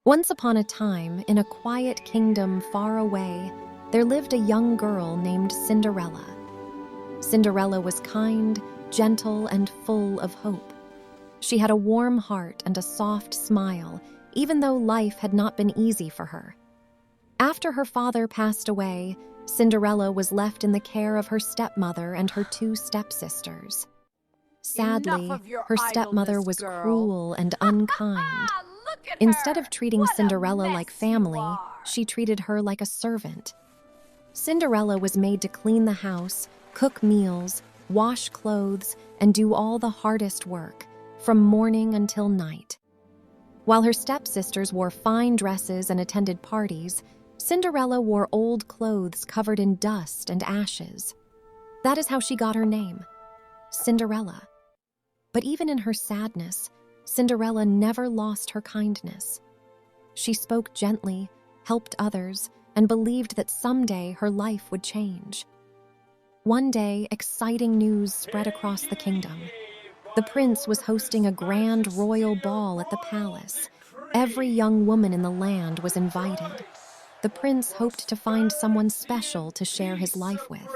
Once upon a time, in a quiet kingdom far away, there lived a young girl named Cinderella. Cinderella was kind, gentle, and full of hope. She had a warm heart and a soft smile, even though life had not been easy for her. After her father passed away, Cinderella was left in the care of her stepmother and her two stepsisters. Sadly, her stepmother was cruel and unkind. Instead of treating Cinderella like family, she treated her like a servant. Cinderella was made to clean the house, cook meals, wash clothes, and do all the hardest work, from morning until night. While her stepsisters wore fine dresses and attended parties, Cinderella wore old clothes covered in dust and ashes. That is how she got her name, Cinderella. But even in her sadness, Cinderella never lost her kindness. She spoke gently, helped others, and believed that someday her life would change. One day, exciting news spread across the kingdom. The prince was hosting a grand royal ball at the palace. Every young woman in the land was invited. The prince hoped to find someone special to share his life with.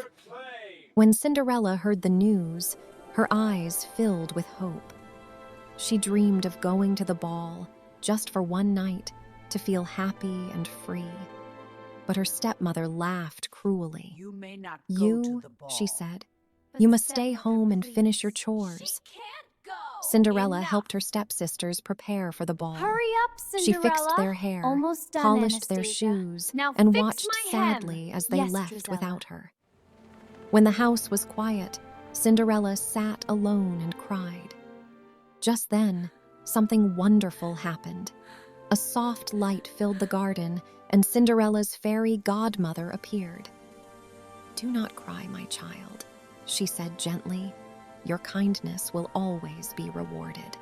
When Cinderella heard the news, her eyes filled with hope. She dreamed of going to the ball, just for one night, to feel happy and free. But her stepmother laughed cruelly. You may not go to the ball. She said, "You must stay home and finish your chores." She can't go. Cinderella Enough. helped her stepsisters prepare for the ball. Hurry up, She Cinderella. fixed their hair, Almost done, polished their Anastasia. shoes, Now and fix watched my hem. sadly as they Yes, left Drizella. without her. When the house was quiet, Cinderella sat alone and cried. Just then, something wonderful happened. A soft light filled the garden, and Cinderella's fairy godmother appeared. "Do not cry, my child," she said gently. "Your kindness will always be rewarded."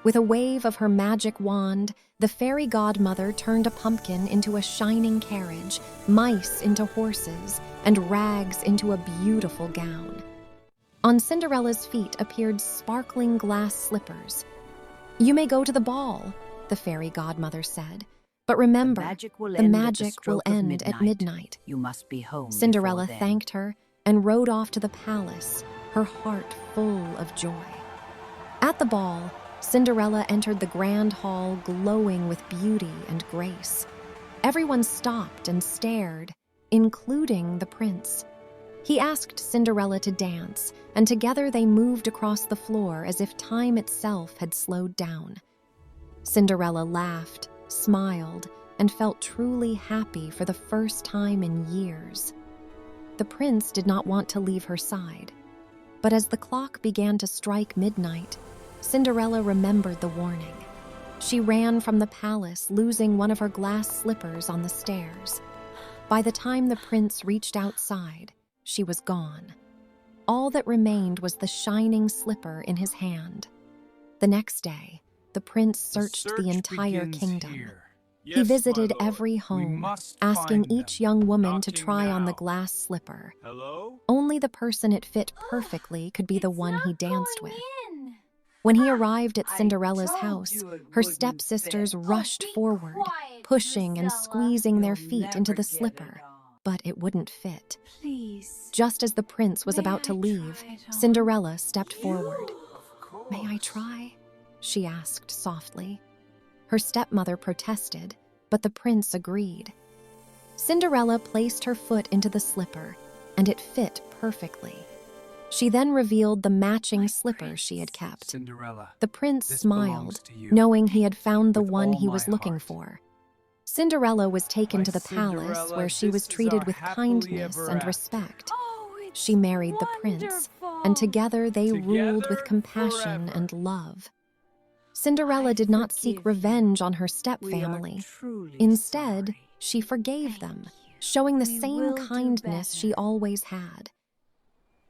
With a wave of her magic wand, the fairy godmother turned a pumpkin into a shining carriage, mice into horses, and rags into a beautiful gown. On Cinderella's feet appeared sparkling glass slippers. "You may go to the ball," the fairy godmother said. "But remember, The magic will the end, magic at, the will stroke of end at midnight." You must be home. Cinderella before then. thanked her and rode off to the palace, her heart full of joy. At the ball, Cinderella entered the grand hall glowing with beauty and grace. Everyone stopped and stared, including the prince. He asked Cinderella to dance, and together they moved across the floor as if time itself had slowed down. Cinderella laughed, smiled, and felt truly happy for the first time in years. The prince did not want to leave her side, but as the clock began to strike midnight, Cinderella remembered the warning. She ran from the palace, losing one of her glass slippers on the stairs. By the time the prince reached outside, she was gone. All that remained was the shining slipper in his hand. The next day, the prince searched the entire kingdom. He visited every home, asking each young woman to try on the glass slipper. Hello? Only the person it fit perfectly could be the It's one he not danced going with. in. When he arrived at I Cinderella's told house, you it her wouldn't stepsisters fit. rushed be forward, quiet, pushing and Drizella. squeezing their You'll feet into never the get slipper, it on. but it wouldn't fit. Please. Just as the prince was May about to I leave, try it on? Cinderella stepped forward. Of course. "May I try?" she asked softly. Her stepmother protested, but the prince agreed. Cinderella placed her foot into the slipper, and it fit perfectly. She then revealed the matching slipper she had kept. Cinderella. The prince This smiled, belongs to you. knowing he had found the With one all he my was looking heart. for. Cinderella was taken My to the palace, Cinderella, where she was this is treated our with happily kindness ever and after. respect. Oh, it's She married the prince, and together they ruled with Together compassion forever. and love. Cinderella did not seek forgive you. revenge on her We are stepfamily. truly Instead, sorry. she forgave Thank them, you. showing the We same will do kindness she better. always had.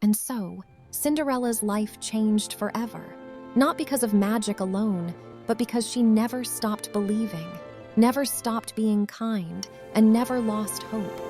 And so, Cinderella's life changed forever, not because of magic alone, but because she never stopped believing, never stopped being kind, and never lost hope.